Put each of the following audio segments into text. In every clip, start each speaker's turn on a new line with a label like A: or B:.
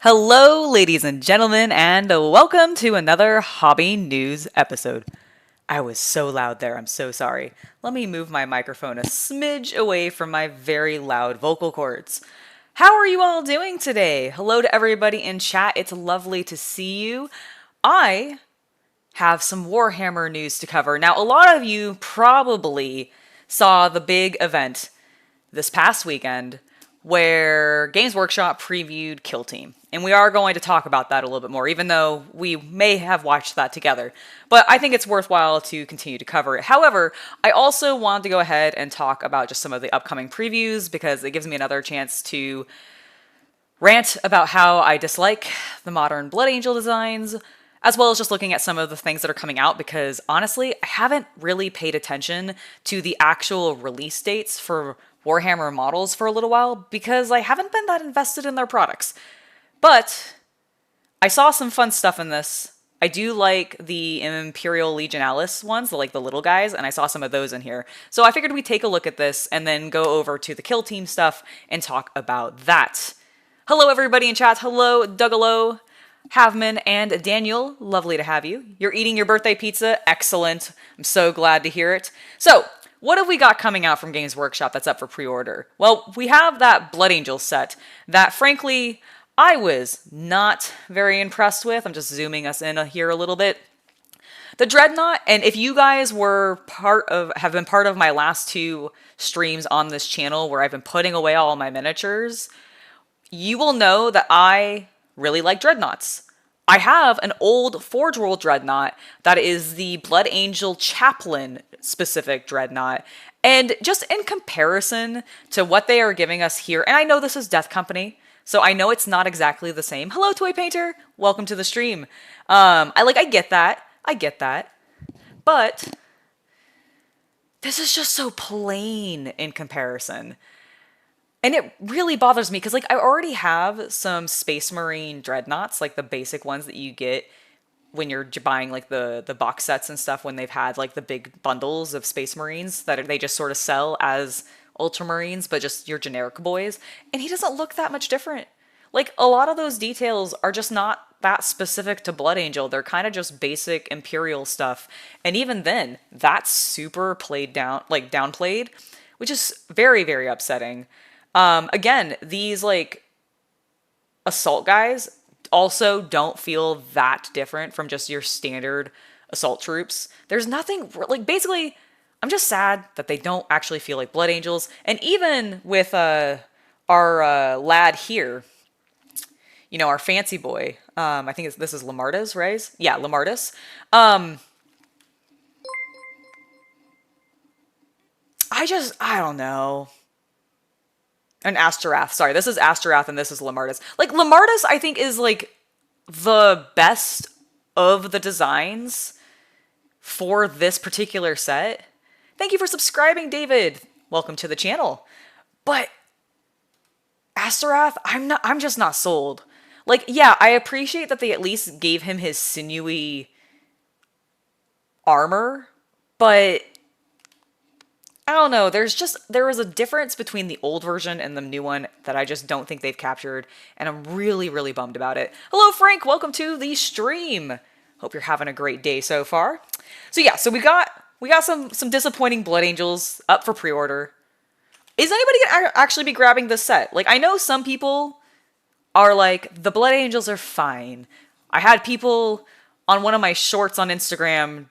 A: Hello, ladies and gentlemen, and welcome to another Hobby News episode. I was so loud there, I'm so sorry. Let me move my microphone a smidge away from my very loud vocal cords. How are you all doing today? Hello to everybody in chat, it's lovely to see you. I have some Warhammer news to cover. Now, a lot of you probably saw the big event this past weekend where Games Workshop previewed Kill Team. And we are going to talk about that a little bit more, even though we may have watched that together. But I think it's worthwhile to continue to cover it. However, I also want to go ahead and talk about just some of the upcoming previews because it gives me another chance to rant about how I dislike the modern Blood Angel designs, as well as just looking at some of the things that are coming out, because honestly, I haven't really paid attention to the actual release dates for Warhammer models for a little while, because I haven't been that invested in their products. But I saw some fun stuff in this. I do like the Imperial Legionalis ones, the little guys, and I saw some of those in here. So I figured we'd take a look at this and then go over to the Kill Team stuff and talk about that. Hello everybody in chat. Hello Dougalo, Havman, and Daniel. Lovely to have you. You're eating your birthday pizza? Excellent. I'm so glad to hear it. So, what have we got coming out from Games Workshop that's up for pre-order? Well, we have that Blood Angel set that, frankly, I was not very impressed with. I'm just zooming us in here a little bit. The Dreadnought, and if you guys have been part of my last two streams on this channel where I've been putting away all my miniatures, you will know that I really like Dreadnoughts. I have an old Forge World Dreadnought that is the Blood Angel Chaplain specific Dreadnought. And just in comparison to what they are giving us here, and I know this is Death Company, so I know it's not exactly the same. Hello, Toy Painter. Welcome to the stream. I get that. But this is just so plain in comparison. And it really bothers me because, I already have some Space Marine Dreadnoughts, the basic ones that you get when you're buying, the box sets and stuff, when they've had, the big bundles of Space Marines that they just sort of sell as Ultramarines, but just your generic boys. And he doesn't look that much different. A lot of those details are just not that specific to Blood Angel. They're kind of just basic Imperial stuff. And even then, that's super played down, downplayed, which is very, very upsetting. Again, these, assault guys also don't feel that different from just your standard assault troops. There's nothing, basically, I'm just sad that they don't actually feel like Blood Angels. And even with, our lad here, our fancy boy, I think this is Lamartis, right? Yeah, Lamartis. I don't know. And Asterath. Sorry, this is Asterath and this is Lamartis. Lamartis, I think, is, the best of the designs for this particular set. Thank you for subscribing, David. Welcome to the channel. But Asterath, I'm just not sold. Yeah, I appreciate that they at least gave him his sinewy armor, but I don't know, there was a difference between the old version and the new one that I just don't think they've captured, and I'm really, really bummed about it. Hello, Frank, welcome to the stream. Hope you're having a great day so far. So yeah, so we got some disappointing Blood Angels up for pre-order. Is anybody gonna actually be grabbing this set? I know some people are the Blood Angels are fine. I had people on one of my shorts on Instagram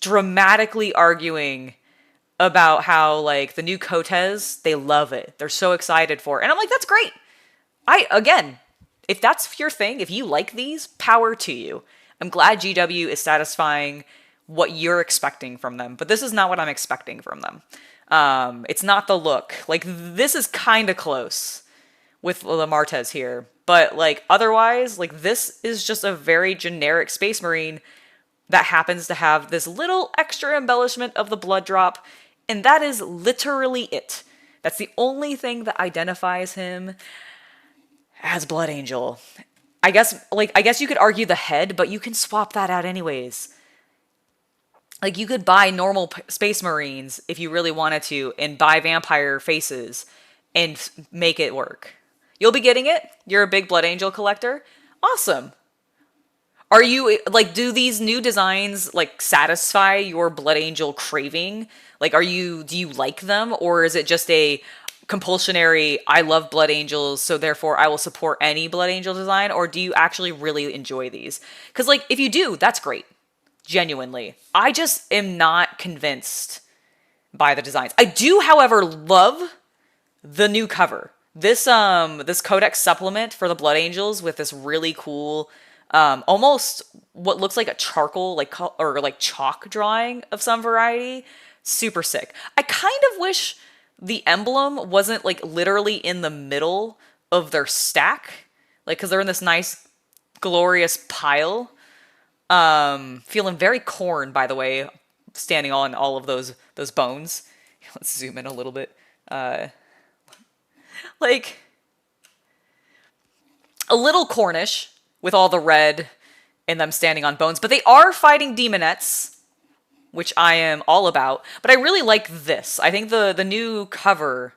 A: dramatically arguing about how, the new Cotes, they love it. They're so excited for it. And I'm that's great. Again, if that's your thing, if you like these, power to you. I'm glad GW is satisfying what you're expecting from them, but this is not what I'm expecting from them. It's not the look. This is kind of close with Lamartes here, but, otherwise, this is just a very generic Space Marine that happens to have this little extra embellishment of the blood drop. And that is literally it. That's the only thing that identifies him as Blood Angel. I guess you could argue the head, but you can swap that out anyways. You could buy normal Space Marines if you really wanted to, and buy vampire faces and make it work. You'll be getting it? You're a big Blood Angel collector? Awesome. Are you, like, do these new designs, like, satisfy your Blood Angel craving? Like, do you like them? Or is it just a compulsionary, I love Blood Angels, so therefore I will support any Blood Angel design? Or do you actually really enjoy these? Because, like, if you do, that's great. Genuinely. I just am not convinced by the designs. I do, however, love the new cover. This codex supplement for the Blood Angels with this really cool almost what looks like a charcoal or like chalk drawing of some variety. Super sick. I kind of wish the emblem wasn't like literally in the middle of their stack, like because they're in this nice glorious pile. Feeling very corn, by the way, standing on all of those bones. Let's zoom in a little bit. Like a little Cornish with all the red and them standing on bones, but they are fighting demonettes, which I am all about. But I really like this. I think the new cover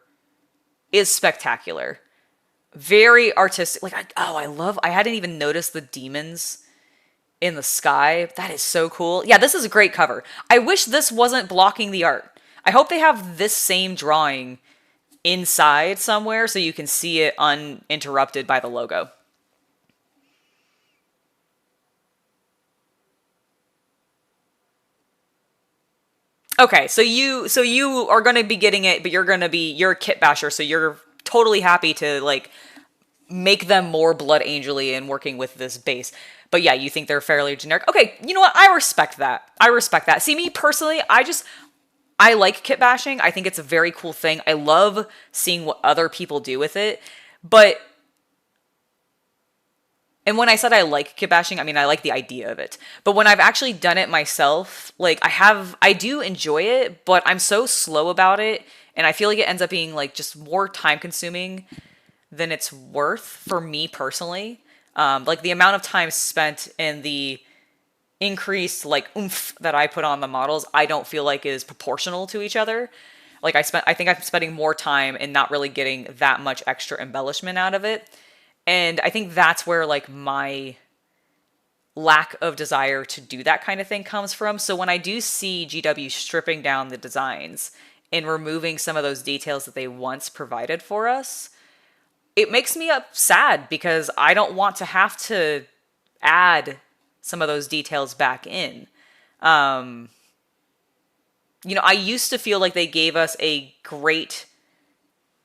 A: is spectacular. Very artistic. Like, I hadn't even noticed the demons in the sky. That is so cool. Yeah, this is a great cover. I wish this wasn't blocking the art. I hope they have this same drawing inside somewhere so you can see it uninterrupted by the logo. Okay, so you are going to be getting it, but you're a kit basher, so you're totally happy to like make them more Blood Angel-y and working with this base. But yeah, you think they're fairly generic. Okay, you know what? I respect that. I respect that. See, me personally, I like kit bashing. I think it's a very cool thing. I love seeing what other people do with it. And when I said I like kit bashing, I mean, I like the idea of it. But when I've actually done it myself, like I do enjoy it, but I'm so slow about it. And I feel like it ends up being like just more time consuming than it's worth for me personally. Like the amount of time spent and the increased like oomph that I put on the models, I don't feel like is proportional to each other. Like I think I'm spending more time and not really getting that much extra embellishment out of it. And I think that's where like my lack of desire to do that kind of thing comes from. So when I do see GW stripping down the designs and removing some of those details that they once provided for us, it makes me sad because I don't want to have to add some of those details back in. I used to feel like they gave us a great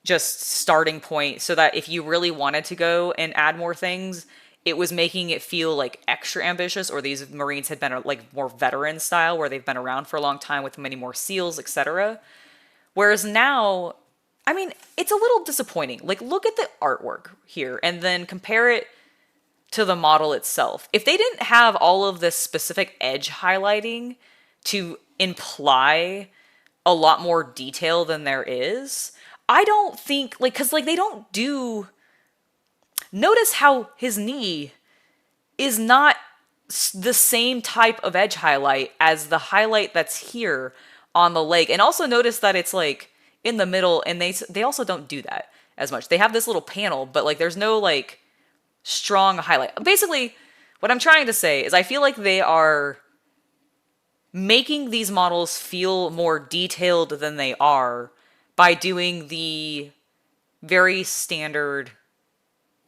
A: just starting point so that if you really wanted to go and add more things, it was making it feel like extra ambitious, or these Marines had been like more veteran style where they've been around for a long time with many more seals, etc. Whereas now, I mean, it's a little disappointing. Like, look at the artwork here and then compare it to the model itself. If they didn't have all of this specific edge highlighting to imply a lot more detail than there is, I don't think, like, because, like, they don't do... Notice how his knee is not the same type of edge highlight as the highlight that's here on the leg. And also notice that it's, like, in the middle, and they also don't do that as much. They have this little panel, but, like, there's no, like, strong highlight. Basically, what I'm trying to say is I feel like they are making these models feel more detailed than they are by doing the very standard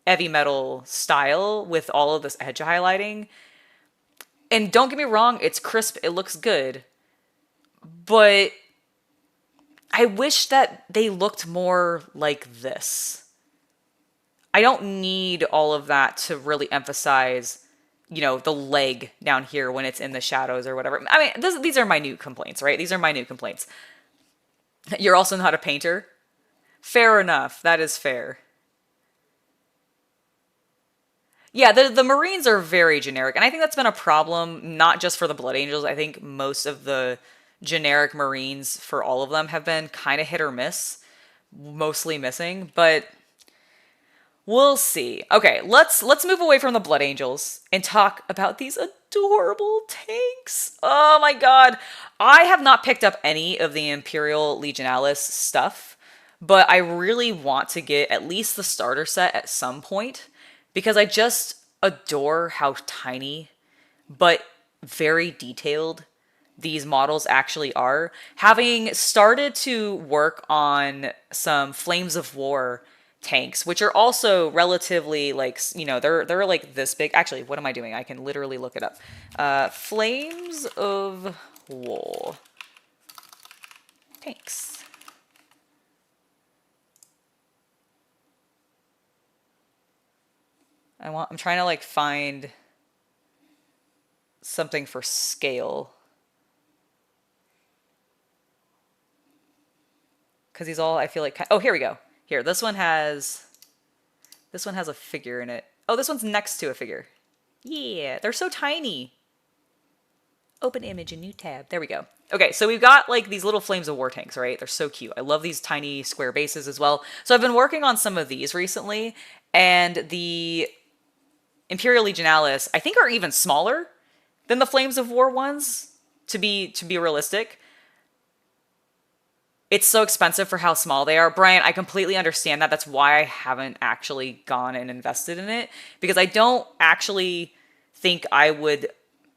A: heavy metal style with all of this edge highlighting. And don't get me wrong, it's crisp, it looks good. But I wish that they looked more like this. I don't need all of that to really emphasize, the leg down here when it's in the shadows or whatever. I mean, these are minute complaints, right? These are minute complaints. You're also not a painter? Fair enough. That is fair. Yeah, the Marines are very generic, and I think that's been a problem, not just for the Blood Angels. I think most of the generic Marines for all of them have been kind of hit or miss, mostly missing, but we'll see. Okay, let's move away from the Blood Angels and talk about these adorable tanks. Oh my god. I have not picked up any of the Imperial Legionalis stuff, but I really want to get at least the starter set at some point because I just adore how tiny but very detailed these models actually are. Having started to work on some Flames of War tanks, which are also relatively like, you know, they're like this big. Actually, what am I doing? I can literally look it up. Flames of War tanks. I'm trying to like find something for scale. Because these all, I feel like, oh, here we go. Here, this one has a figure in it. Oh, this one's next to a figure. Yeah, they're so tiny. Open image, a new tab. There we go. Okay, so we've got like these little Flames of War tanks, right? They're so cute. I love these tiny square bases as well. So I've been working on some of these recently, and the Imperial Legionalis, I think, are even smaller than the Flames of War ones, to be realistic. It's so expensive for how small they are. Brian, I completely understand that. That's why I haven't actually gone and invested in it, because I don't actually think I would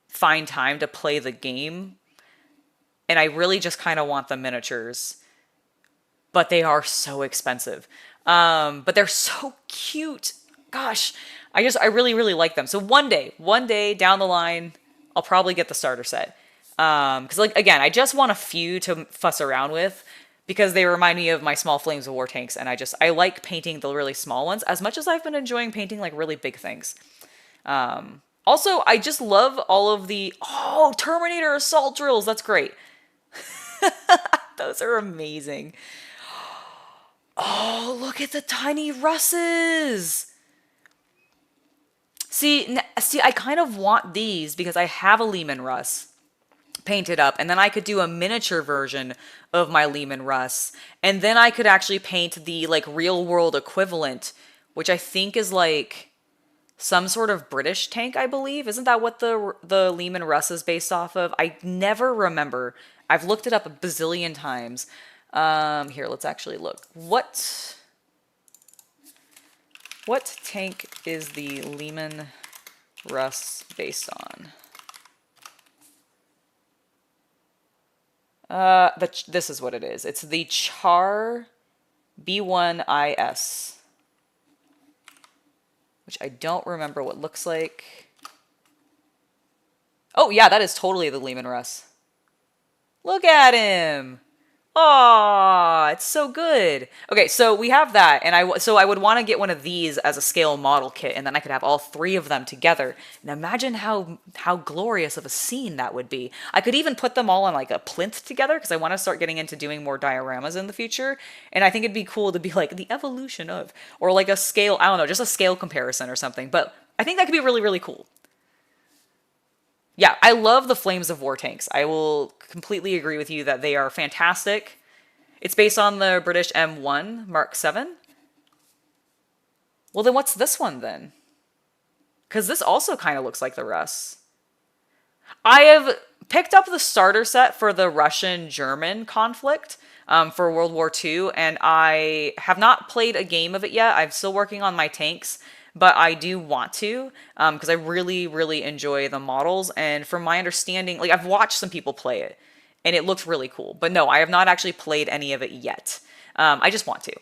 A: find time to play the game. And I really just kind of want the miniatures. But they are so expensive. But they're so cute. Gosh, I really, really like them. So one day down the line, I'll probably get the starter set. Because like, again, I just want a few to fuss around with, because they remind me of my small Flames of War tanks, and I like painting the really small ones as much as I've been enjoying painting like really big things. Also, I just love all of the, oh, Terminator assault drills. That's great. Those are amazing. Oh, look at the tiny Russes. See, I kind of want these because I have a Lehman Russ painted up, and then I could do a miniature version of my Lehman Russ, and then I could actually paint the like real world equivalent, which I think is like some sort of British tank, I believe. Isn't that what the Lehman Russ is based off of? I never remember. I've looked it up a bazillion times. Here, let's actually look. What tank is the Lehman Russ based on? This is what it is. It's the Char B1IS, which I don't remember what looks like. Oh, yeah, that is totally the Lehman Russ. Look at him. Aw, it's so good. Okay, so we have that, and I would want to get one of these as a scale model kit, and then I could have all three of them together. And imagine how glorious of a scene that would be. I could even put them all on like a plinth together, because I want to start getting into doing more dioramas in the future. And I think it'd be cool to be like the evolution of, or like a scale, I don't know, just a scale comparison or something. But I think that could be really, really cool. Yeah, I love the Flames of War tanks. I will completely agree with you that they are fantastic. It's based on the British M1 Mark 7. Well, then what's this one then? Because this also kind of looks like the Russ. I have picked up the starter set for the Russian-German conflict for World War II, and I have not played a game of it yet. I'm still working on my tanks, but I do want to, because I really, really enjoy the models. And from my understanding, like I've watched some people play it, and it looked really cool. But no, I have not actually played any of it yet. I just want to.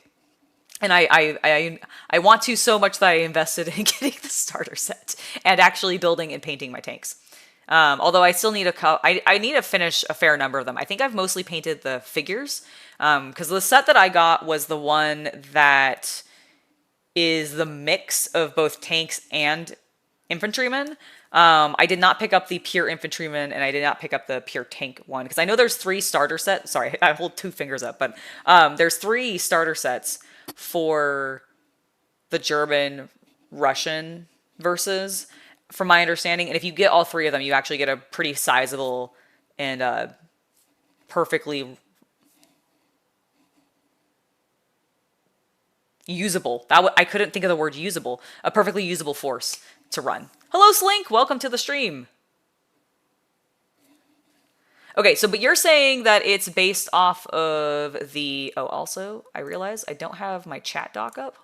A: And I want to so much that I invested in getting the starter set and actually building and painting my tanks. Although I still need I need to finish a fair number of them. I think I've mostly painted the figures, because the set that I got was the one that is the mix of both tanks and infantrymen. I did not pick up the pure infantryman, and I did not pick up the pure tank one, because I know there's 3 starter sets. Sorry, I hold 2 fingers up, but there's 3 starter sets for the German Russian versus, from my understanding. And if you get all 3 of them, you actually get a pretty sizable and perfectly usable. I couldn't think of the word usable. A perfectly usable force to run. Hello, Slink. Welcome to the stream. Okay, so but you're saying that it's based off of the. Oh, also, I realize I don't have my chat doc up,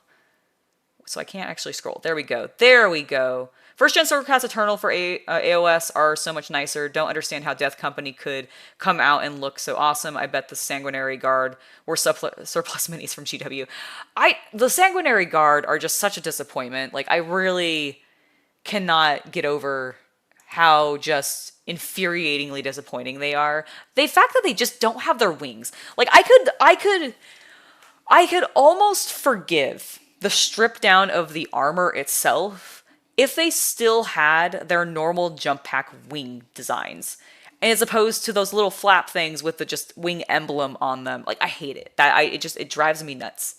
A: so I can't actually scroll. There we go. There we go. First gen Swordcast Eternal for AOS are so much nicer. Don't understand how Death Company could come out and look so awesome. I bet the Sanguinary Guard were surplus minis from GW. The Sanguinary Guard are just such a disappointment. Like I really cannot get over how just infuriatingly disappointing they are. The fact that they just don't have their wings. Like I could almost forgive the strip down of the armor itself if they still had their normal jump pack wing designs. As opposed to those little flap things with the just wing emblem on them. Like I hate it. It drives me nuts.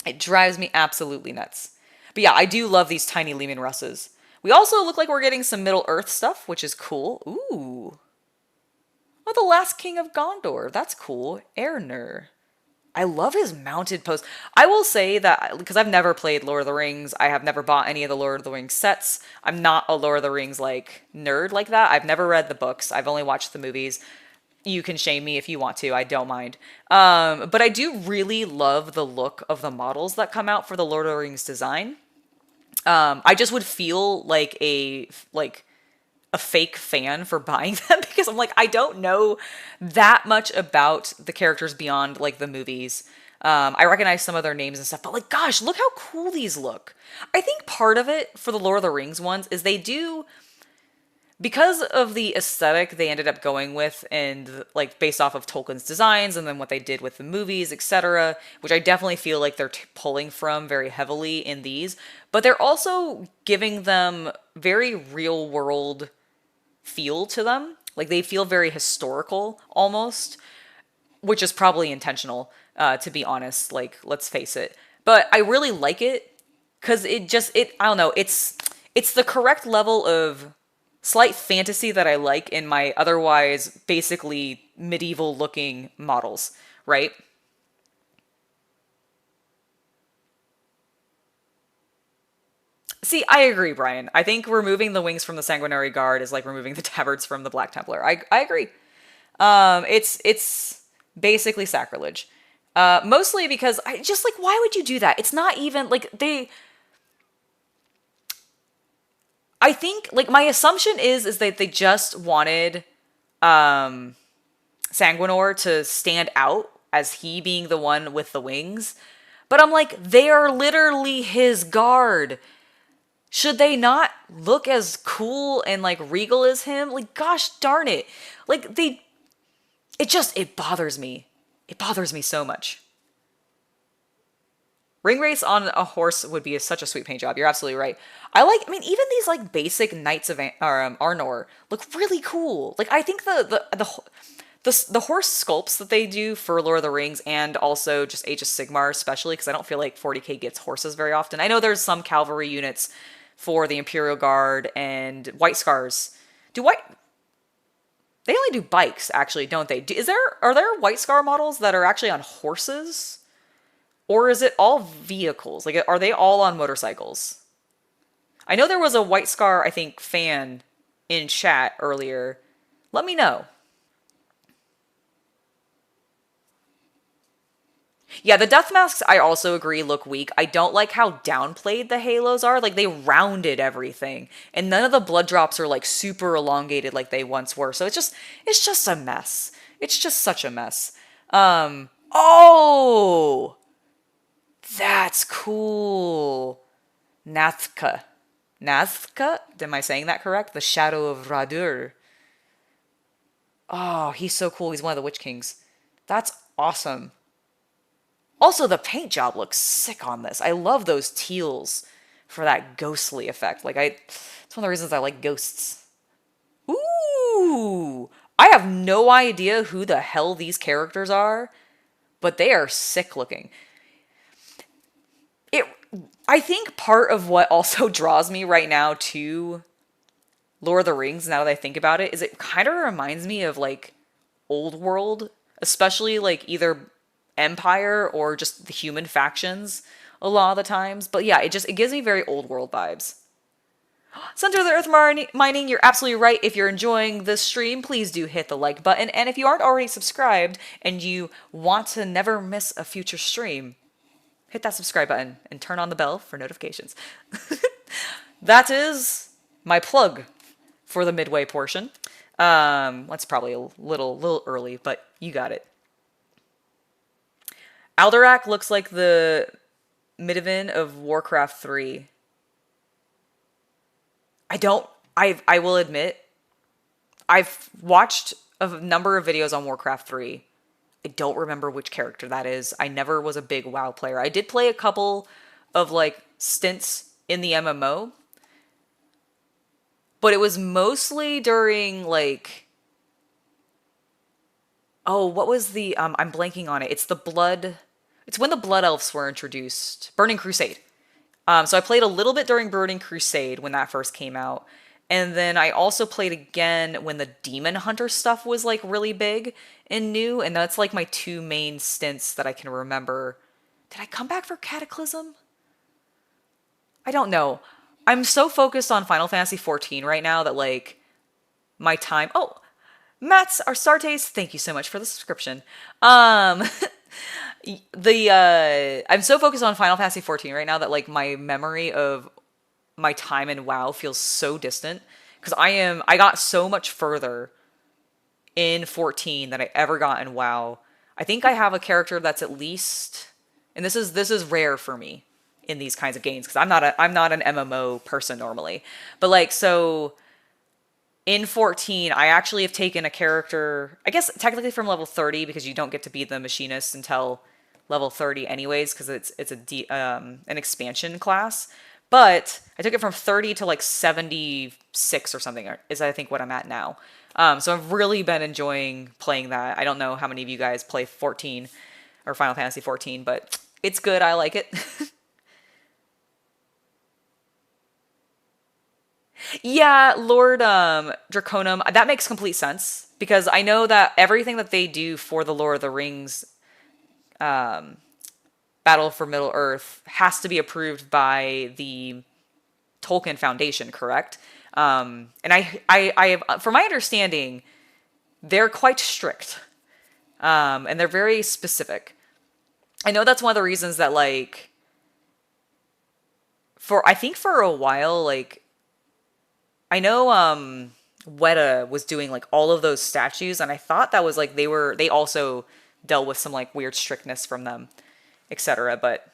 A: It drives me absolutely nuts. But yeah, I do love these tiny Lehman Russes. We also look like we're getting some Middle Earth stuff, which is cool. Ooh. Oh, the last king of Gondor. That's cool. Erner. I love his mounted pose. I will say that, because I've never played Lord of the Rings, I have never bought any of the Lord of the Rings sets. I'm not a Lord of the Rings, like, nerd like that. I've never read the books. I've only watched the movies. You can shame me if you want to. I don't mind. But I do really love the look of the models that come out for the Lord of the Rings design. I just would feel like a fake fan for buying them because I'm like, I don't know that much about the characters beyond like the movies. I recognize some of their names and stuff, but like, gosh, look how cool these look. I think part of it for the Lord of the Rings ones is they do, because of the aesthetic they ended up going with and like based off of Tolkien's designs and then what they did with the movies, etc., which I definitely feel like they're pulling from very heavily in these, but they're also giving them very real world feel to them. Like they feel very historical almost, which is probably intentional, to be honest. Like, let's face it. But I really like it because I don't know, it's the correct level of slight fantasy that I like in my otherwise basically medieval looking models, right? See, I agree, Brian. I think removing the wings from the Sanguinary Guard is like removing the tabards from the Black Templar. I agree. It's basically sacrilege. Mostly because I just like, why would you do that? It's not even like I think like my assumption is that they just wanted Sanguinor to stand out as he being the one with the wings. But I'm like, they are literally his guard. Should they not look as cool and like regal as him? Like, gosh darn it. Like it bothers me. It bothers me so much. Ring race on a horse would be such a sweet paint job. You're absolutely right. I mean, even these like basic Knights of Arnor look really cool. Like, I think the horse sculpts that they do for Lord of the Rings and also just Age of Sigmar, especially because I don't feel like 40k gets horses very often. I know there's some cavalry units for the Imperial Guard and White Scars. Do White? They only do bikes, actually, don't they? Are there White Scar models that are actually on horses? Or is it all vehicles? Like, are they all on motorcycles? I know there was a White Scar, I think, fan in chat earlier. Let me know. Yeah, the death masks, I also agree, look weak. I don't like how downplayed the halos are. Like, they rounded everything. And none of the blood drops are, like, super elongated like they once were. So it's just a mess. It's just such a mess. Oh! That's cool. Nazca. Nazca? Am I saying that correct? The Shadow of Radur. Oh, he's so cool. He's one of the Witch Kings. That's awesome. Also, the paint job looks sick on this. I love those teals for that ghostly effect. It's one of the reasons I like ghosts. Ooh! I have no idea who the hell these characters are, but they are sick looking. I think part of what also draws me right now to Lord of the Rings, now that I think about it, is it kind of reminds me of like old world, especially like either Empire or just the human factions a lot of the times. But yeah, it gives me very old world vibes. Center of the Earth Mining, you're absolutely right. If you're enjoying this stream, please do hit the like button. And if you aren't already subscribed and you want to never miss a future stream, hit that subscribe button and turn on the bell for notifications. That is my plug for the midway portion. That's probably a little early, but you got it. Alderac looks like the Midivin of Warcraft 3. I will admit, I've watched a number of videos on Warcraft 3. I don't remember which character that is. I never was a big WoW player. I did play a couple of like stints in the MMO, but it was mostly during like, oh, what was the I'm blanking on it. It's when the Blood Elves were introduced. Burning Crusade. So I played a little bit during Burning Crusade when that first came out. And then I also played again when the Demon Hunter stuff was like really big and new. And that's like my two main stints that I can remember. Did I come back for Cataclysm? I don't know. I'm so focused on Final Fantasy XIV right now that like my time... Oh, Mats Arsartes, thank you so much for the subscription. I'm so focused on Final Fantasy XIV right now that like my memory of my time in WoW feels so distant because I got so much further in 14 than I ever got in WoW. I think I have a character that's at least, and this is rare for me in these kinds of games because I'm not an MMO person normally, but like so. In 14, I actually have taken a character, I guess technically from level 30 because you don't get to be the machinist until level 30 anyways because it's an expansion class. But I took it from 30 to like 76 or something is I think what I'm at now. So I've really been enjoying playing that. I don't know how many of you guys play 14 or Final Fantasy 14, but it's good. I like it. Yeah, Lord Draconum, that makes complete sense because I know that everything that they do for the Lord of the Rings Battle for Middle-earth has to be approved by the Tolkien Foundation, correct? And I have, from my understanding, they're quite strict and they're very specific. I know that's one of the reasons that like I think for a while like I know Weta was doing like all of those statues and I thought that was like they also dealt with some like weird strictness from them, etc. But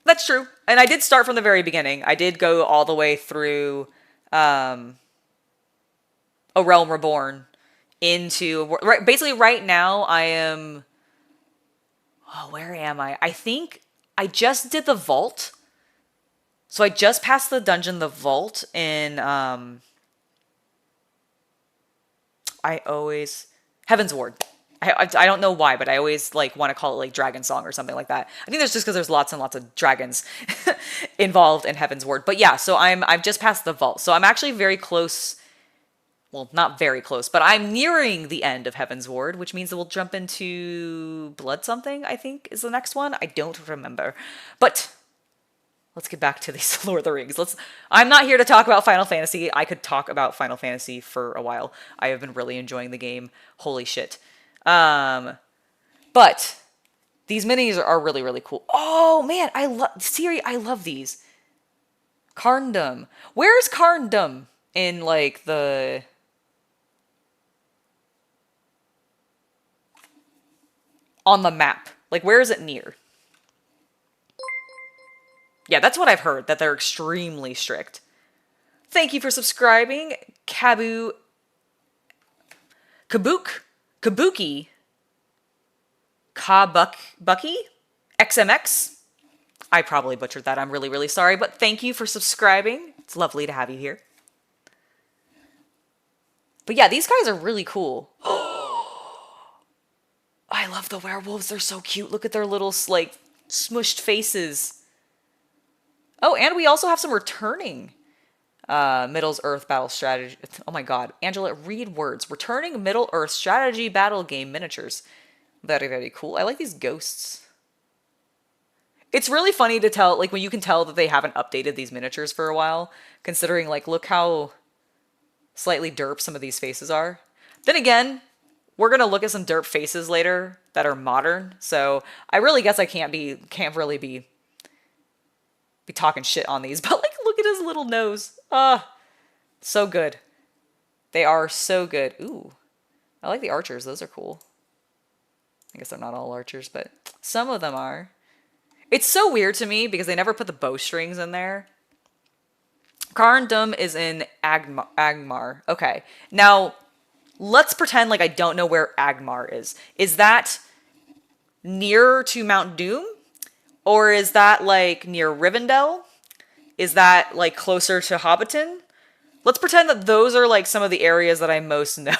A: that's true. And I did start from the very beginning. I did go all the way through A Realm Reborn into basically right now I am where am I? I think I just did the vault. So I just passed the dungeon the vault in Heaven's Ward. I don't know why, but I always like want to call it like Dragon Song or something like that. I think that's just because there's lots and lots of dragons involved in Heaven's Ward. But yeah, so I've just passed the vault. So I'm actually very close. Well, not very close, but I'm nearing the end of Heaven's Ward, which means that we'll jump into Blood something, I think, is the next one. I don't remember. But let's get back to these Lord of the Rings. I'm not here to talk about Final Fantasy. I could talk about Final Fantasy for a while. I have been really enjoying the game. Holy shit. But these minis are really, really cool. Oh, man, I love these. Carndom. Where's Carndom in, like, the... on the map? Like, where is it near? Yeah, that's what I've heard, that they're extremely strict. Thank you for subscribing, Kabuki, Bucky, XMX. I probably butchered that. I'm really, really sorry, but thank you for subscribing. It's lovely to have you here. But yeah, these guys are really cool. I love the werewolves. They're so cute. Look at their little, like, smushed faces. Oh, and we also have some returning Middle Earth battle strategy. Oh my god. Angela, read words. Returning Middle Earth strategy battle game miniatures. Very, very cool. I like these ghosts. It's really funny to tell, like, when you can tell that they haven't updated these miniatures for a while, considering, like, look how slightly derp some of these faces are. Then again, we're gonna look at some derp faces later that are modern, so I really guess I can't really be talking shit on these, but like, look at his little nose. So good. They are so good. Ooh, I like the archers. Those are cool. I guess they're not all archers, but some of them are. It's so weird to me because they never put the bowstrings in there. Carndum is in Agmar. Okay. Now, let's pretend like I don't know where Agmar is. Is that near to Mount Doom? Or is that like near Rivendell? Is that like closer to Hobbiton? Let's pretend that those are like some of the areas that I most know.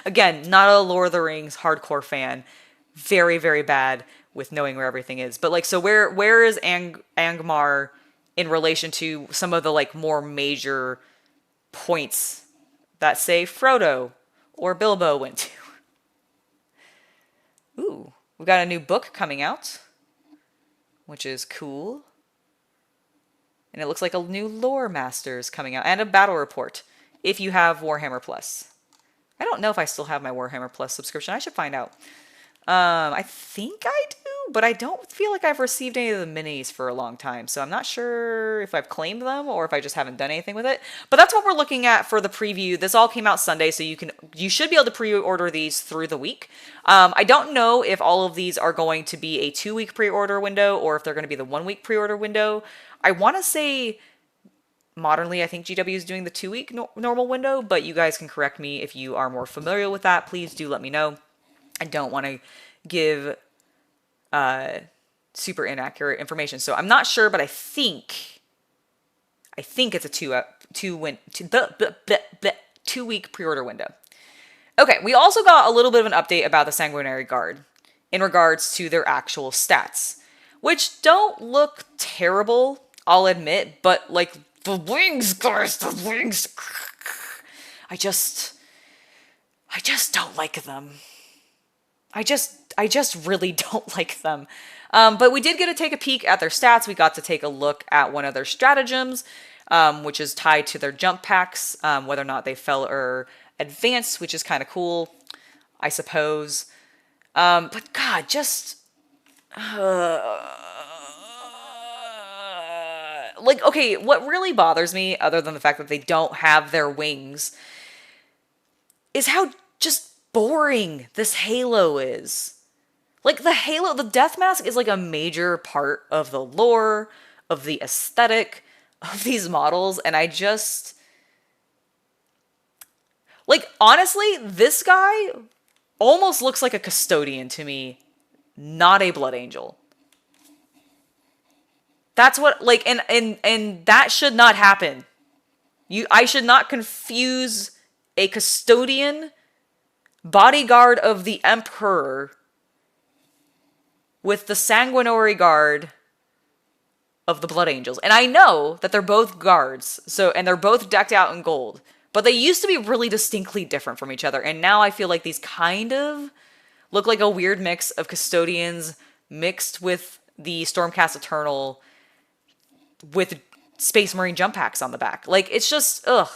A: Again, not a Lord of the Rings hardcore fan. Very, very bad with knowing where everything is. But like, so where is Angmar in relation to some of the like more major points that say Frodo or Bilbo went to? Ooh, we've got a new book coming out, which is cool. And it looks like a new Lore Masters coming out and a battle report if you have Warhammer Plus. I don't know if I still have my Warhammer Plus subscription. I should find out. I think I do, but I don't feel like I've received any of the minis for a long time. So I'm not sure if I've claimed them or if I just haven't done anything with it. But that's what we're looking at for the preview. This all came out Sunday, so you should be able to pre-order these through the week. I don't know if all of these are going to be a 2-week pre-order window or if they're going to be the 1-week pre-order window. I want to say modernly, I think GW is doing the 2-week normal window, but you guys can correct me if you are more familiar with that. Please do let me know. I don't want to give super inaccurate information, so I'm not sure, but I think it's a 2-week pre-order window. Okay, we also got a little bit of an update about the Sanguinary Guard in regards to their actual stats, which don't look terrible, I'll admit, but like the wings, guys, the wings. I just don't like them. I just really don't like them. But we did get to take a peek at their stats. We got to take a look at one of their stratagems, which is tied to their jump packs, whether or not they fell or advanced, which is kind of cool, I suppose. But God, just... like, okay, what really bothers me, other than the fact that they don't have their wings, is how just boring this halo is. Like, the halo, the death mask is like a major part of the lore, of the aesthetic of these models, and I just... like, honestly, this guy almost looks like a custodian to me, not a blood angel. That's what, like, and that should not happen. I should not confuse a custodian, bodyguard of the Emperor, with the Sanguinary Guard of the Blood Angels. And I know that they're both guards, and they're both decked out in gold, but they used to be really distinctly different from each other, and now I feel like these kind of look like a weird mix of custodians mixed with the Stormcast Eternal with Space Marine jump packs on the back. Like, it's just, ugh.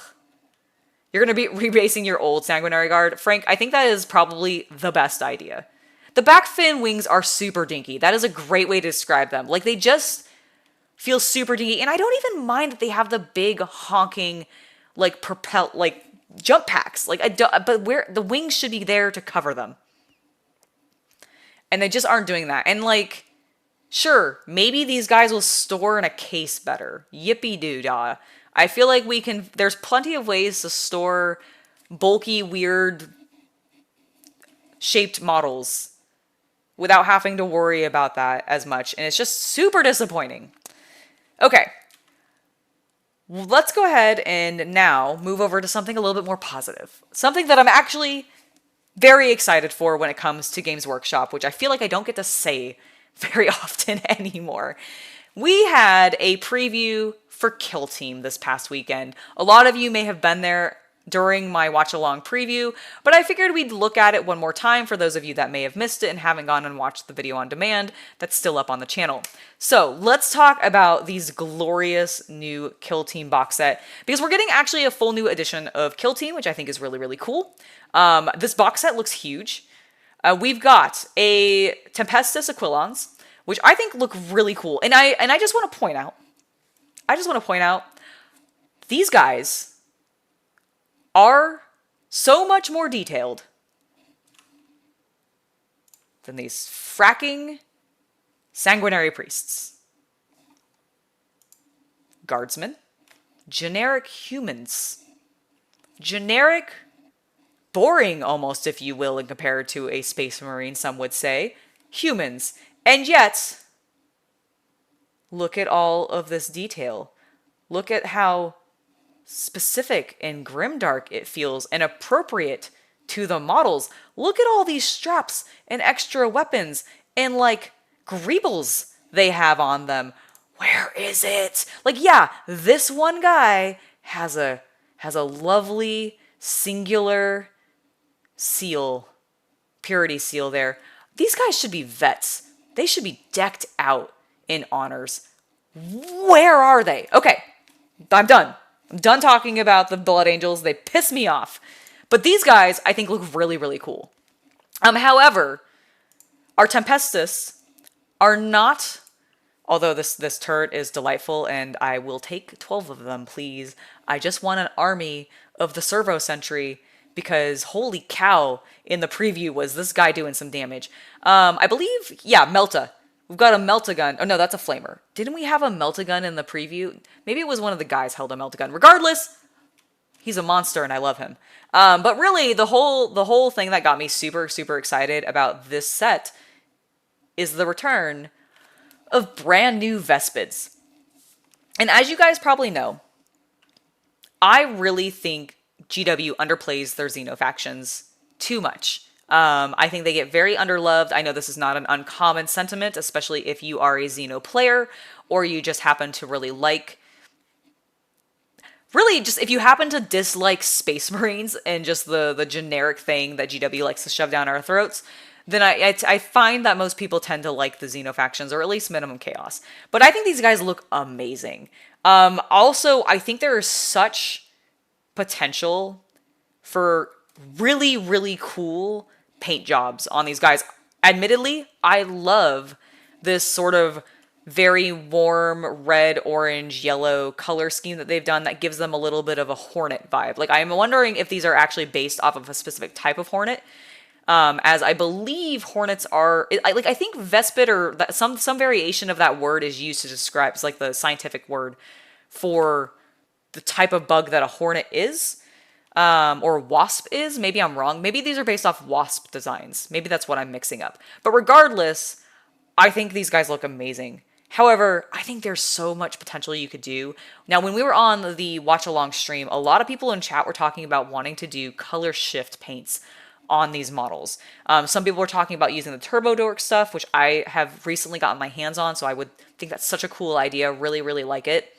A: You're going to be rebasing your old Sanguinary Guard. Frank, I think that is probably the best idea. The back fin wings are super dinky. That is a great way to describe them. Like, they just feel super dinky. And I don't even mind that they have the big honking, like, jump packs. Like, but the wings should be there to cover them. And they just aren't doing that. And, like, sure, maybe these guys will store in a case better. Yippee-doo-dah. I feel like there's plenty of ways to store bulky, weird shaped models without having to worry about that as much. And it's just super disappointing. Okay. Let's go ahead and now move over to something a little bit more positive. Something that I'm actually very excited for when it comes to Games Workshop, which I feel like I don't get to say very often anymore. We had a preview for Kill Team this past weekend. A lot of you may have been there during my watch along preview, but I figured we'd look at it one more time for those of you that may have missed it and haven't gone and watched the video on demand that's still up on the channel. So let's talk about these glorious new Kill Team box set, because we're getting actually a full new edition of Kill Team, which I think is really, really cool. This box set looks huge. We've got a Tempestus Aquilons, which I think look really cool. And I just want to point out, these guys are so much more detailed than these fracking sanguinary priests. Guardsmen, generic humans, generic, boring almost, if you will, in compared to a Space Marine, some would say, humans. And yet, look at all of this detail. Look at how specific and grimdark it feels and appropriate to the models. Look at all these straps and extra weapons and like greebles they have on them. Where is it? Like, yeah, this one guy has a lovely singular seal, purity seal there. These guys should be vets. They should be decked out in honors. Where are they? Okay, I'm done. I'm done talking about the Blood Angels. They piss me off. But these guys, I think, look really, really cool. However, our Tempestus are not, although this turret is delightful, and I will take 12 of them, please. I just want an army of the Servo Sentry, because holy cow, in the preview was this guy doing some damage. I believe, yeah, Melta. We've got a Meltagun. Oh, no, that's a Flamer. Didn't we have a Meltagun in the preview? Maybe it was one of the guys held a Meltagun. Regardless, he's a monster and I love him. But really, the whole thing that got me super, super excited about this set is the return of brand new Vespids. And as you guys probably know, I really think GW underplays their Xeno factions too much. I think they get very underloved. I know this is not an uncommon sentiment, especially if you are a Xeno player or you just happen to really just if you happen to dislike Space Marines and just the generic thing that GW likes to shove down our throats, then I find that most people tend to like the Xeno factions, or at least minimum chaos. But I think these guys look amazing. Also, I think there is such potential for really, really cool paint jobs on these guys. Admittedly, I love this sort of very warm red, orange, yellow color scheme that they've done that gives them a little bit of a Hornet vibe. Like, I'm wondering if these are actually based off of a specific type of Hornet, as I believe Hornets are, I think Vespid or some variation of that word is used to describe, it's like the scientific word for the type of bug that a Hornet is. Or Wasp is. Maybe I'm wrong. Maybe these are based off Wasp designs. Maybe that's what I'm mixing up. But regardless, I think these guys look amazing. However, I think there's so much potential you could do. Now, when we were on the watch-along stream, a lot of people in chat were talking about wanting to do color shift paints on these models. Some people were talking about using the Turbo Dork stuff, which I have recently gotten my hands on, so I would think that's such a cool idea. Really, really like it.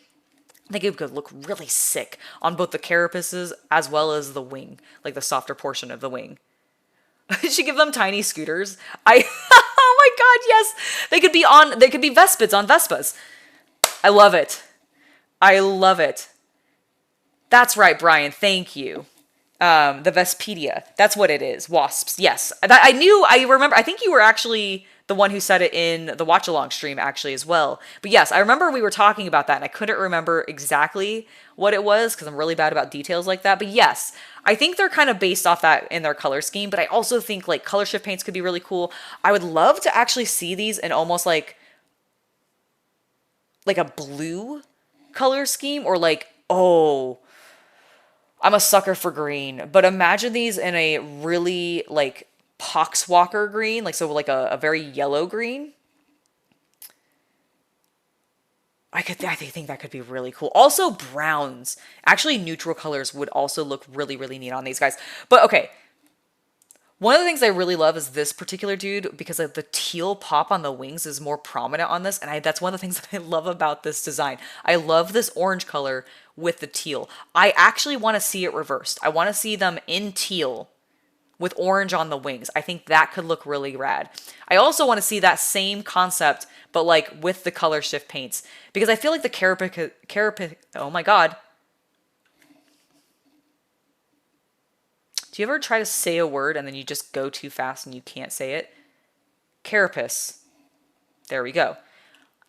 A: I think it could look really sick on both the carapaces as well as the wing, like the softer portion of the wing. Should give them tiny scooters. Oh my god, yes! They could be Vespids on Vespas. I love it. I love it. That's right, Brian, thank you. The Vespedia. That's what it is. Wasps, yes. I remember, I think you were actually the one who said it in the watch-along stream, actually, as well. But yes, I remember we were talking about that, and I couldn't remember exactly what it was, because I'm really bad about details like that. But yes, I think they're kind of based off that in their color scheme, but I also think, like, color shift paints could be really cool. I would love to actually see these in almost, like a blue color scheme, or, like, oh, I'm a sucker for green, but imagine these in a really, like, Poxwalker green, like, so like a very yellow green. I think that could be really cool. Also browns. Actually, neutral colors would also look really, really neat on these guys. But okay, One of the things I really love is this particular dude because like, the teal pop on the wings is more prominent on this, and that's one of the things that I love about this design. I love this orange color with the teal. I actually want to see it reversed. I want to see them in teal with orange on the wings. I think that could look really rad. I also want to see that same concept, but like with the color shift paints, because I feel like the oh my god. Do you ever try to say a word and then you just go too fast and you can't say it? Carapace. There we go.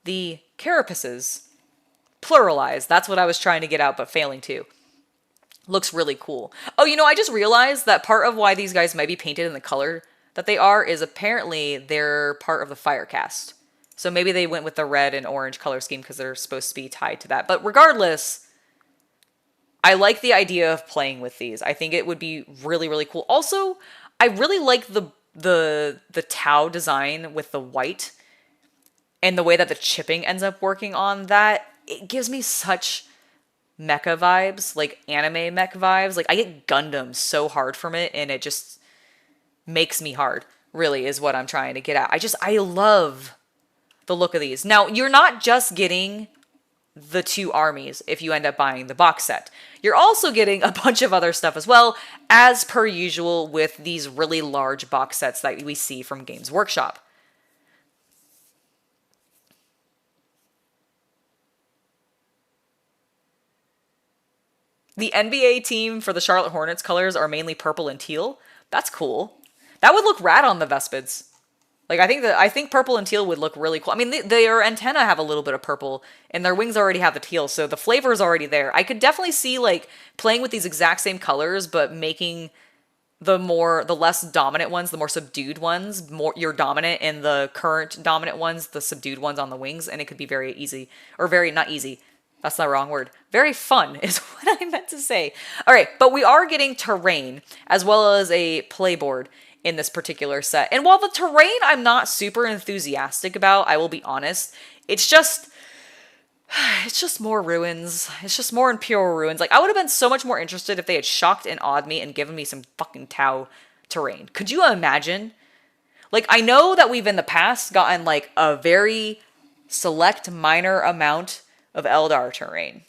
A: The carapaces, pluralized, that's what I was trying to get out but failing to. Looks really cool. Oh, you know, I just realized that part of why these guys might be painted in the color that they are is apparently they're part of the Firecast. So maybe they went with the red and orange color scheme because they're supposed to be tied to that. But regardless, I like the idea of playing with these. I think it would be really, really cool. Also, I really like the Tau design with the white and the way that the chipping ends up working on that. It gives me such mecha vibes, like anime mech vibes. Like I get Gundam so hard from it, and it just makes me hard, really, is what I'm trying to get at. I love the look of these. Now, you're not just getting the two armies if you end up buying the box set. You're also getting a bunch of other stuff as well, as per usual with these really large box sets that we see from Games Workshop. The NBA team for the Charlotte Hornets colors are mainly purple and teal. That's cool. That would look rad on the Vespids. Like, I think purple and teal would look really cool. I mean, their antenna have a little bit of purple, and their wings already have the teal, so the flavor is already there. I could definitely see, like, playing with these exact same colors, but making the less dominant ones, the more subdued ones, more you're dominant, and the current dominant ones, the subdued ones on the wings, and it could be very easy, or very, not easy. That's the wrong word. Very fun is what I meant to say. All right, but we are getting terrain as well as a playboard in this particular set. And while the terrain I'm not super enthusiastic about, I will be honest, it's just more ruins. It's just more Imperial ruins. Like, I would have been so much more interested if they had shocked and awed me and given me some fucking Tau terrain. Could you imagine? Like, I know that we've in the past gotten like a very select minor amount of Eldar terrain.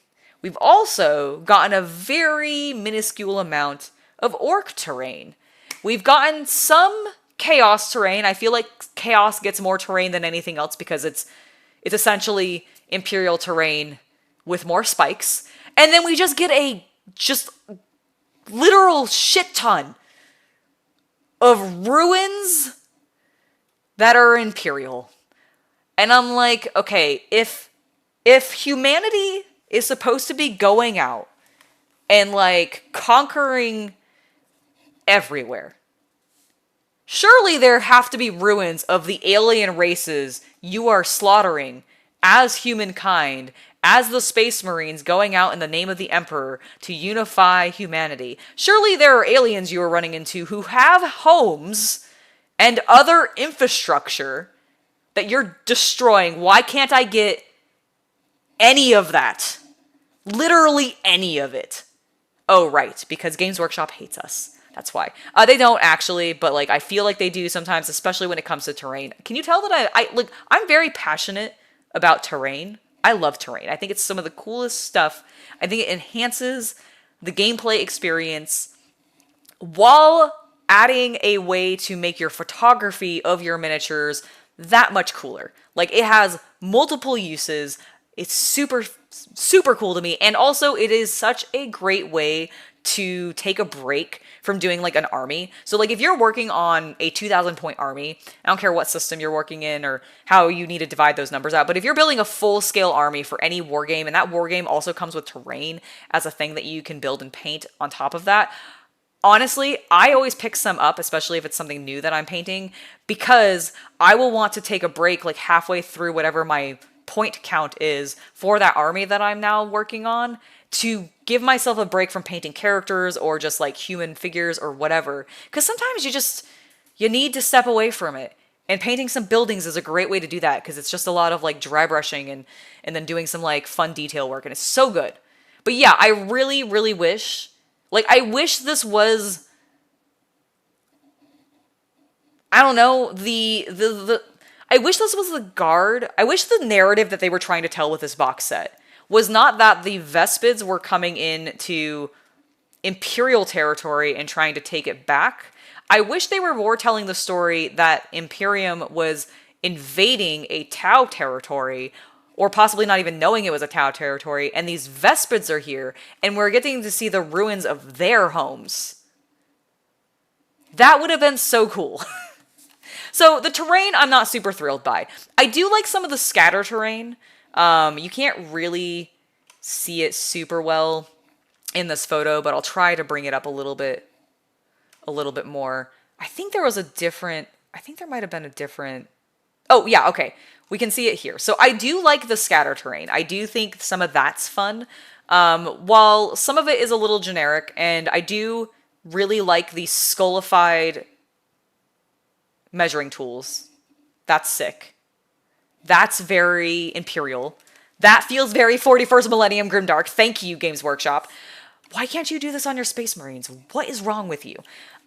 A: We've also gotten a very minuscule amount of Orc terrain. We've gotten some Chaos terrain. I feel like Chaos gets more terrain than anything else because it's essentially Imperial terrain with more spikes. And then we just get a just literal shit ton of ruins that are Imperial. And I'm like, okay, if humanity is supposed to be going out and like conquering everywhere, surely there have to be ruins of the alien races you are slaughtering as humankind, as the Space Marines going out in the name of the Emperor to unify humanity. Surely there are aliens you are running into who have homes and other infrastructure that you're destroying. Why can't I get any of that? Literally any of it. Oh, right, because Games Workshop hates us. That's why. They don't actually, but like I feel like they do sometimes, especially when it comes to terrain. Can you tell that I'm very passionate about terrain. I love terrain. I think it's some of the coolest stuff. I think it enhances the gameplay experience while adding a way to make your photography of your miniatures that much cooler. Like, it has multiple uses. It's super, super cool to me. And also, it is such a great way to take a break from doing like an army. So like if you're working on a 2,000 point army, I don't care what system you're working in or how you need to divide those numbers out, but if you're building a full scale army for any war game, and that war game also comes with terrain as a thing that you can build and paint on top of that, honestly, I always pick some up, especially if it's something new that I'm painting, because I will want to take a break like halfway through whatever my point count is for that army that I'm now working on, to give myself a break from painting characters or just like human figures or whatever. Because sometimes you need to step away from it. And painting some buildings is a great way to do that because it's just a lot of like dry brushing and then doing some like fun detail work, and it's so good. But yeah, I really, really wish, like I wish this was I don't know, I wish this was the guard. I wish the narrative that they were trying to tell with this box set was not that the Vespids were coming in to Imperial territory and trying to take it back. I wish they were more telling the story that Imperium was invading a Tau territory, or possibly not even knowing it was a Tau territory, and these Vespids are here, and we're getting to see the ruins of their homes. That would have been so cool. So the terrain I'm not super thrilled by. I do like some of the scatter terrain. You can't really see it super well in this photo, but I'll try to bring it up a little bit more. I think there might have been a different, oh yeah, okay. We can see it here. So I do like the scatter terrain. I do think some of that's fun. While some of it is a little generic, and I do really like the skullified measuring tools. That's sick. That's very Imperial. That feels very 41st Millennium Grimdark. Thank you, Games Workshop. Why can't you do this on your Space Marines? What is wrong with you?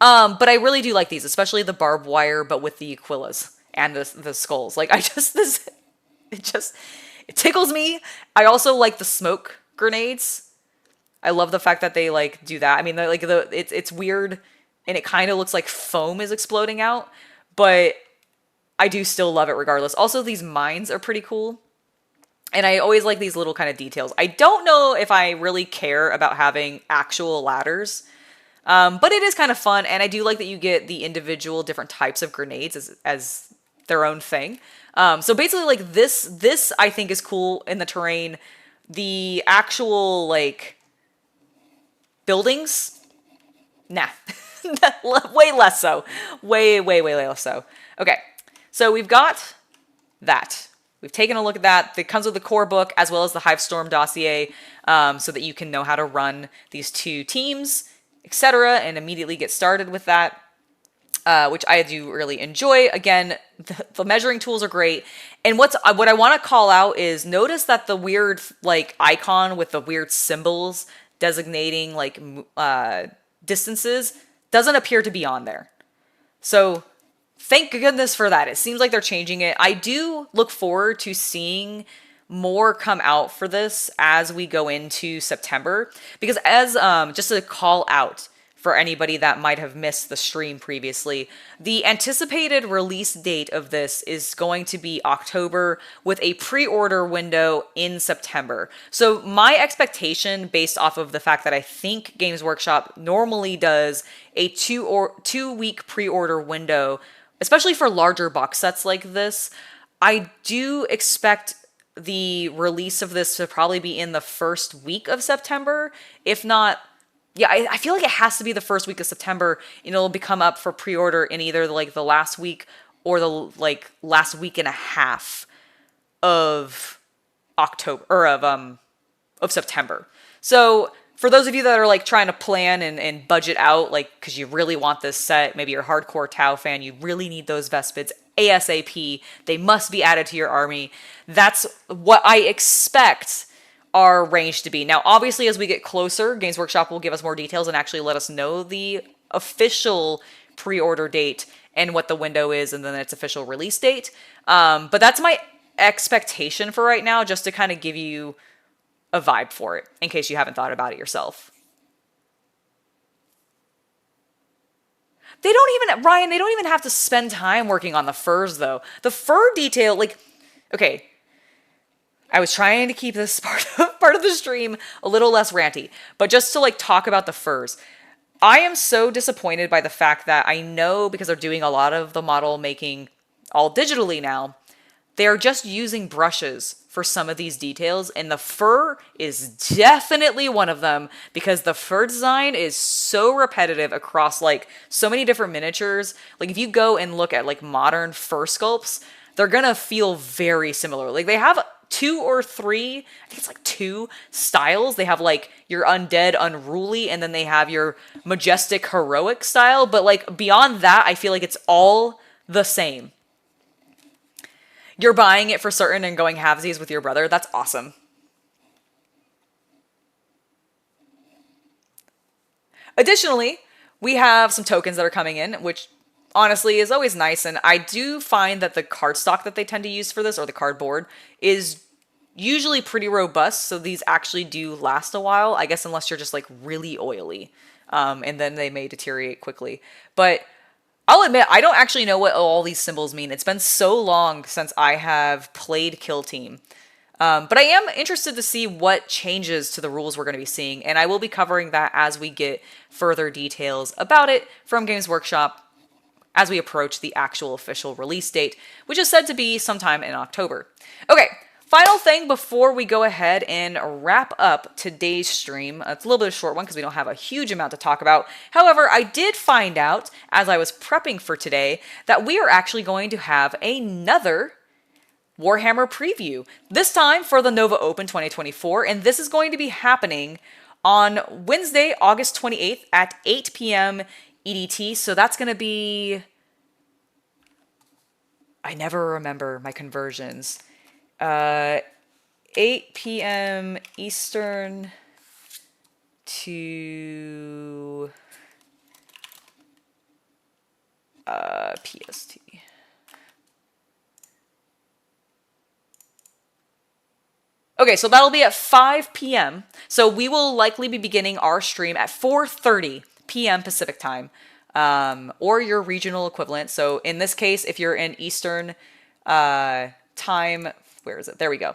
A: But I really do like these, especially the barbed wire, but with the Aquillas and the skulls. Like, it tickles me. I also like the smoke grenades. I love the fact that they, like, do that. I mean, it's weird, and it kind of looks like foam is exploding out, but I do still love it regardless. Also, these mines are pretty cool. And I always like these little kind of details. I don't know if I really care about having actual ladders, but it is kind of fun. And I do like that you get the individual different types of grenades as their own thing. So basically, like, this I think is cool in the terrain. The actual, like, buildings, nah. Way less so. Way less so. Okay, so we've got that. We've taken a look at that. It comes with the core book as well as the Hivestorm dossier, so that you can know how to run these two teams, etc., and immediately get started with that, which I do really enjoy. Again, the measuring tools are great. And what I want to call out is notice that the weird, like, icon with the weird symbols designating, like, distances doesn't appear to be on there. So thank goodness for that. It seems like they're changing it. I do look forward to seeing more come out for this as we go into September, because as just a call out for anybody that might have missed the stream previously, the anticipated release date of this is going to be October with a pre-order window in September. So my expectation, based off of the fact that I think Games Workshop normally does a 2 week pre-order window, especially for larger box sets like this, I do expect the release of this to probably be in the first week of September, if not. Yeah, I feel like it has to be the first week of September, and it'll become up for pre-order in either, like, the last week or the, like, last week and a half of October, or of September. So for those of you that are, like, trying to plan and budget out, like, because you really want this set, maybe you're a hardcore Tau fan, you really need those Vespids ASAP, they must be added to your army. That's what I expect our range to be. Now, obviously, as we get closer, Games Workshop will give us more details and actually let us know the official pre-order date and what the window is, and then its official release date. But that's my expectation for right now, just to kind of give you a vibe for it, in case you haven't thought about it yourself. Ryan, they don't even have to spend time working on the furs, though. The fur detail, like, okay, I was trying to keep this part of the stream a little less ranty, but just to, like, talk about the furs. I am so disappointed by the fact that I know, because they're doing a lot of the model making all digitally now, they're just using brushes for some of these details, and the fur is definitely one of them, because the fur design is so repetitive across, like, so many different miniatures. Like, if you go and look at, like, modern fur sculpts, they're gonna feel very similar. Like, they have 2 or 3, I think it's like 2 styles. They have, like, your undead, unruly, and then they have your majestic, heroic style. But, like, beyond that, I feel like it's all the same. You're buying it for certain and going halvesies with your brother. That's awesome. Additionally, we have some tokens that are coming in, which honestly, is always nice. And I do find that the cardstock that they tend to use for this, or the cardboard, is usually pretty robust. So these actually do last a while, I guess, unless you're just like really oily. And then they may deteriorate quickly. But I'll admit, I don't actually know what all these symbols mean. It's been so long since I have played Kill Team. But I am interested to see what changes to the rules we're going to be seeing, and I will be covering that as we get further details about it from Games Workshop as we approach the actual official release date, which is said to be sometime in October. Okay, final thing before we go ahead and wrap up today's stream. It's a little bit of a short one because we don't have a huge amount to talk about. However, I did find out as I was prepping for today that we are actually going to have another Warhammer preview, this time for the Nova Open 2024, and this is going to be happening on Wednesday, August 28th at 8 p.m. EDT, so that's going to be... I never remember my conversions. 8 p.m. Eastern to PST. Okay, so that'll be at 5 p.m. So we will likely be beginning our stream at 4:30 p.m. Pacific time, or your regional equivalent. So in this case, if you're in Eastern time, where is it? There we go.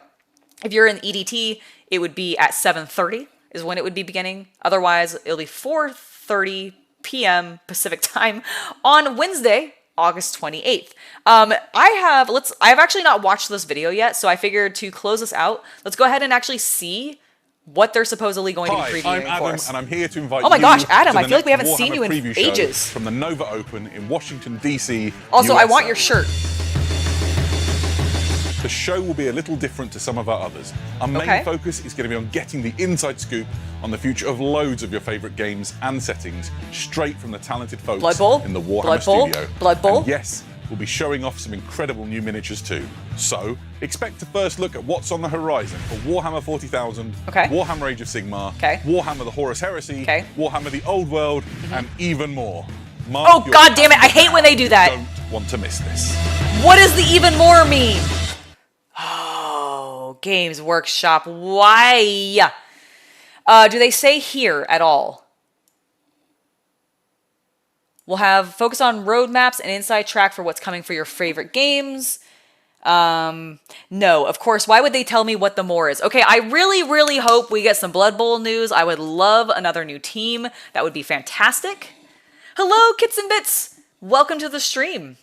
A: If you're in EDT, it would be at 7:30 is when it would be beginning. Otherwise, it'll be 4:30 p.m. Pacific time on Wednesday, August 28th. I've actually not watched this video yet, so I figured to close this out, let's go ahead and actually see what they're supposedly going to be previewing.
B: I'm Adam,
A: for us.
B: and I'm here to invite
A: Oh my
B: you
A: gosh, Adam,
B: to
A: I
B: the
A: feel like we
B: next
A: haven't seen you in
B: Warhammer preview show
A: ages.
B: from the Nova Open in Washington, D.C.,
A: Also, I want
B: USA.
A: your shirt.
B: The show will be a little different to some of our others. Our main focus is going to be on getting the inside scoop on the future of loads of your favourite games and settings, straight from the talented folks in the Warhammer studio.
A: Blood Bowl.
B: And yes, we'll be showing off some incredible new miniatures too. So, expect a first look at what's on the horizon for Warhammer 40,000, Warhammer Age of Sigmar, Warhammer the Horus Heresy, Warhammer the Old World, and even more.
A: Oh god damn it, I hate when they do that.
B: Don't want to miss this.
A: What does the even more mean? Oh, Games Workshop, why? Do they say here at all? We'll have focus on roadmaps and inside track for what's coming for your favorite games. No, of course, why would they tell me what the more is? Okay, I really, really hope we get some Blood Bowl news. I would love another new team. That would be fantastic. Hello, Kits and Bits. Welcome to the stream.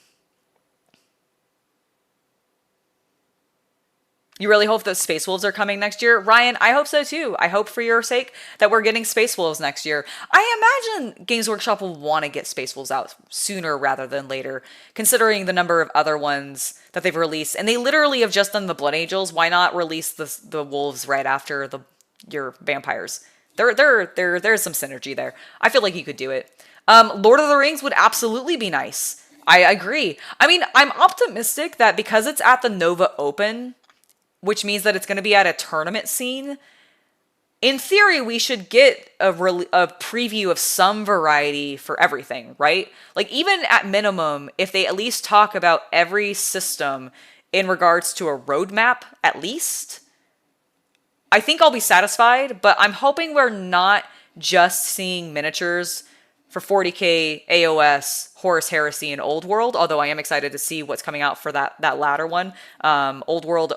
A: You really hope those Space Wolves are coming next year? Ryan, I hope so too. I hope for your sake that we're getting Space Wolves next year. I imagine Games Workshop will want to get Space Wolves out sooner rather than later, considering the number of other ones that they've released. And they literally have just done the Blood Angels. Why not release the wolves right after your vampires? There's some synergy there. I feel like you could do it. Lord of the Rings would absolutely be nice. I agree. I mean, I'm optimistic that because it's at the Nova Open, which means that it's going to be at a tournament scene, in theory, we should get a preview of some variety for everything, right? Like, even at minimum, if they at least talk about every system in regards to a roadmap, at least, I think I'll be satisfied, but I'm hoping we're not just seeing miniatures for 40k, AOS, Horus Heresy, and Old World, although I am excited to see what's coming out for that latter one. Old World,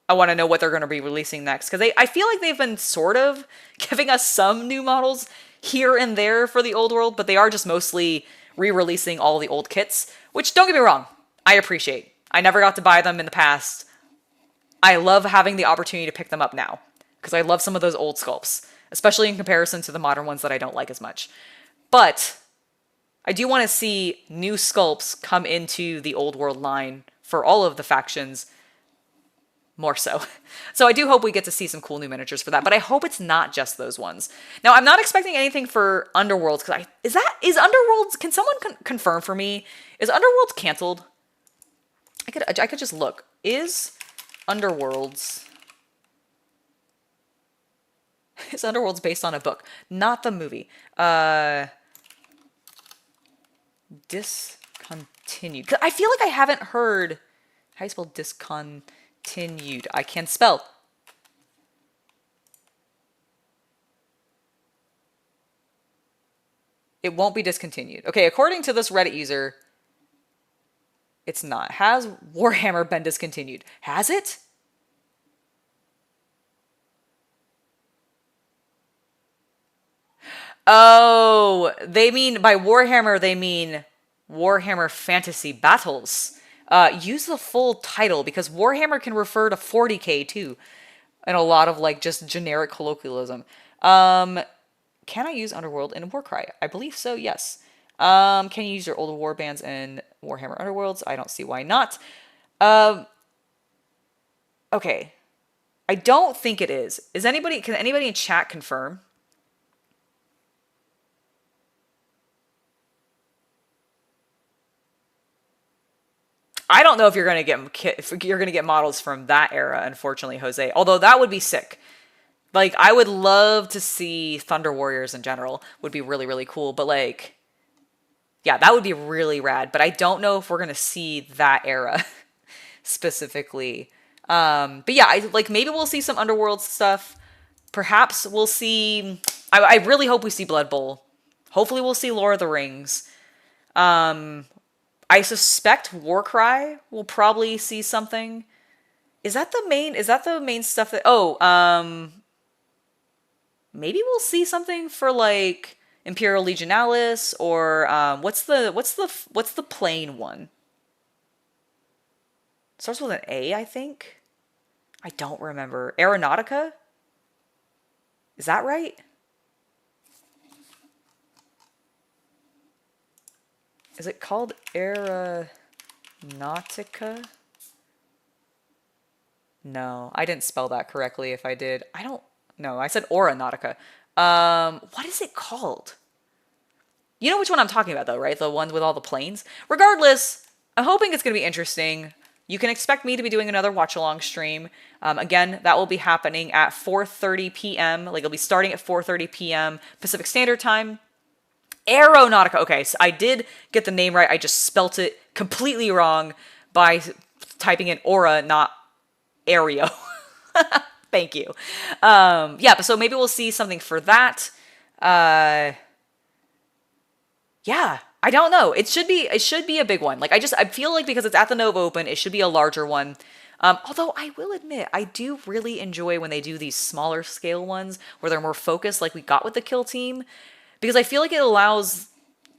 A: I want to know what they're going to be releasing next, because I feel like they've been sort of giving us some new models here and there for the Old World, but they are just mostly re-releasing all the old kits, which, don't get me wrong, I appreciate. I never got to buy them in the past. I love having the opportunity to pick them up now, because I love some of those old sculpts, especially in comparison to the modern ones that I don't like as much. But I do want to see new sculpts come into the Old World line for all of the factions, more so. So I do hope we get to see some cool new miniatures for that, but I hope it's not just those ones. Now, I'm not expecting anything for Underworlds, because is Underworlds, can someone confirm for me, is Underworlds canceled? I could just look. Is Underworlds based on a book, not the movie? discontinued. 'Cause I feel like I haven't heard. How do you spell discontinued? I can't spell. It won't be discontinued. Okay, according to this Reddit user, it's not. Has Warhammer been discontinued? Has it? Oh, they mean, by Warhammer, they mean Warhammer Fantasy Battles. Use the full title, because Warhammer can refer to 40k too, and a lot of like just generic colloquialism. Can I use Underworld in Warcry? I believe so, yes. Can you use your older warbands in Warhammer Underworlds? I don't see why not. Okay. I don't think it is. Can anybody in chat confirm? I don't know if you're gonna get models from that era, unfortunately, Jose. Although that would be sick. Like, I would love to see Thunder Warriors in general. Would be really, really cool. But like, yeah, that would be really rad. But I don't know if we're gonna see that era specifically. But yeah, maybe we'll see some Underworld stuff. Perhaps we'll see. I really hope we see Blood Bowl. Hopefully, we'll see Lord of the Rings. I suspect Warcry will probably see something. Is that the main stuff that maybe we'll see something for like Imperial Legionalis, or what's the plain one? It starts with an A, I think. I don't remember. Aeronautica? Is that right? Is it called Aeronautica? No, I didn't spell that correctly. If I did, I don't know. I said Aeronautica. What is it called? You know which one I'm talking about, though, right? The ones with all the planes. Regardless, I'm hoping it's going to be interesting. You can expect me to be doing another watch-along stream. Again, that will be happening at 4:30 p.m. Like, it'll be starting at 4:30 p.m. Pacific Standard Time. Aeronautica. Okay, so I did get the name right. I just spelt it completely wrong by typing in aura, not aereo. Thank you. Yeah, but so maybe we'll see something for that. Yeah, I don't know. It should be a big one. Like, I feel like because it's at the Nova Open, it should be a larger one. Although I will admit, I do really enjoy when they do these smaller scale ones where they're more focused, like we got with the Kill Team. Because I feel like it allows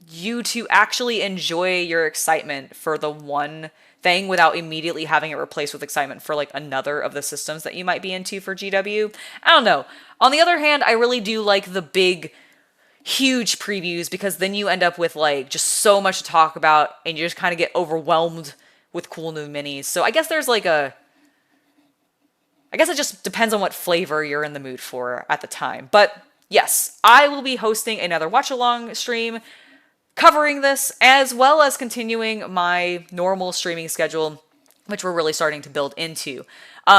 A: you to actually enjoy your excitement for the one thing without immediately having it replaced with excitement for like another of the systems that you might be into for GW. I don't know. On the other hand, I really do like the big, huge previews, because then you end up with like just so much to talk about and you just kind of get overwhelmed with cool new minis. So I guess there's like I guess it just depends on what flavor you're in the mood for at the time. But yes, I will be hosting another watch-along stream covering this, as well as continuing my normal streaming schedule, which we're really starting to build into.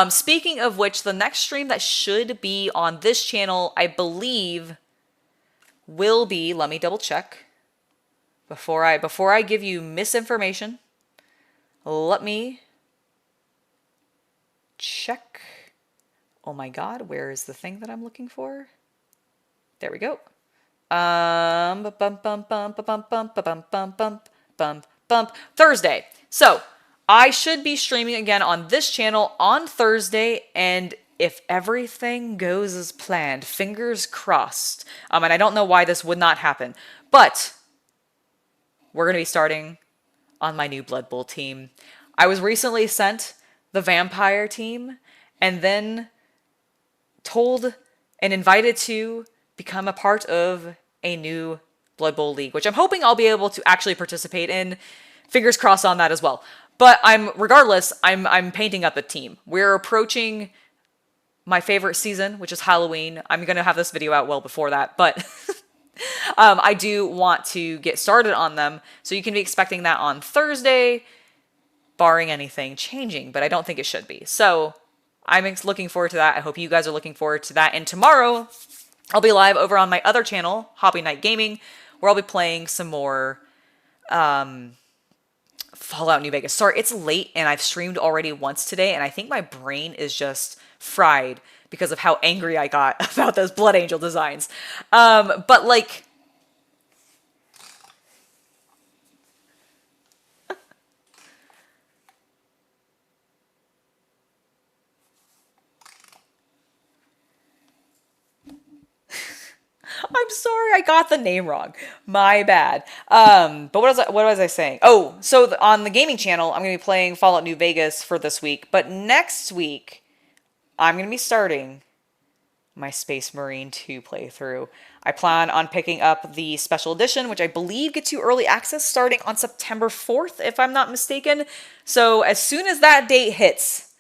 A: Speaking of which, the next stream that should be on this channel, I believe, will be, let me double check, before I give you misinformation, let me check. Oh my god, where is the thing that I'm looking for? There we go. Thursday. So I should be streaming again on this channel on Thursday, and if everything goes as planned, fingers crossed, and I don't know why this would not happen, but we're going to be starting on my new Blood Bowl team. I was recently sent the Vampire team, and then told and invited to become a part of a new Blood Bowl league, which I'm hoping I'll be able to actually participate in. Fingers crossed on that as well. But regardless, I'm painting up the team. We're approaching my favorite season, which is Halloween. I'm going to have this video out well before that, but I do want to get started on them. So you can be expecting that on Thursday, barring anything changing, but I don't think it should be. So I'm looking forward to that. I hope you guys are looking forward to that. And tomorrow, I'll be live over on my other channel, Hobby Night Gaming, where I'll be playing some more Fallout New Vegas. Sorry, it's late and I've streamed already once today, and I think my brain is just fried because of how angry I got about those Blood Angel designs. But like, I'm sorry, I got the name wrong. My bad. But what was I saying? Oh, so on the gaming channel, I'm going to be playing Fallout New Vegas for this week. But next week, I'm going to be starting my Space Marine 2 playthrough. I plan on picking up the special edition, which I believe gets you early access starting on September 4th, if I'm not mistaken. So as soon as that date hits,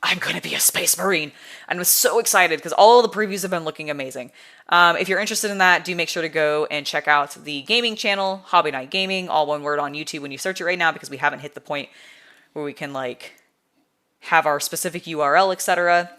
A: I'm going to be a Space Marine. And I'm so excited because all the previews have been looking amazing. If you're interested in that, do make sure to go and check out the gaming channel, Hobby Night Gaming, all one word on YouTube when you search it right now, because we haven't hit the point where we can like have our specific URL, etc.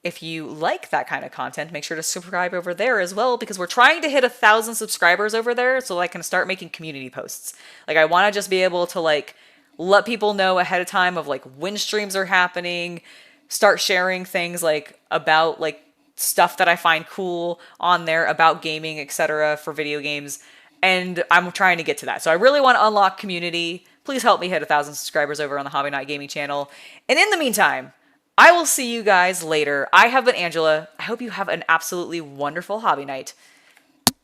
A: If you like that kind of content, make sure to subscribe over there as well, because we're trying to hit 1,000 subscribers over there so I can start making community posts. Like, I want to just be able to like let people know ahead of time of like when streams are happening, start sharing things like about like stuff that I find cool on there about gaming, etc. for video games. And I'm trying to get to that. So I really want to unlock community. Please help me hit 1,000 subscribers over on the Hobby Night Gaming channel. And in the meantime, I will see you guys later. I have been Angela. I hope you have an absolutely wonderful hobby night.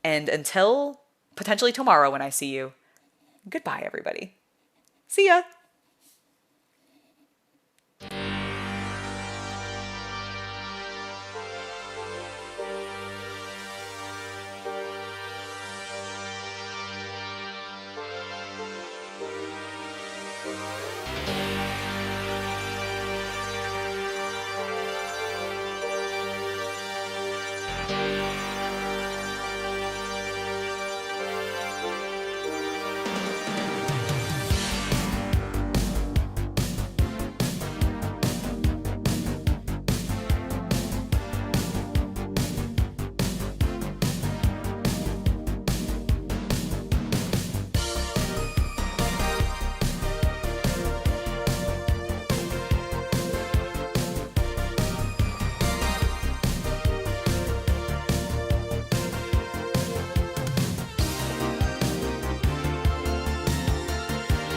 A: And until potentially tomorrow when I see you, goodbye, everybody. See ya.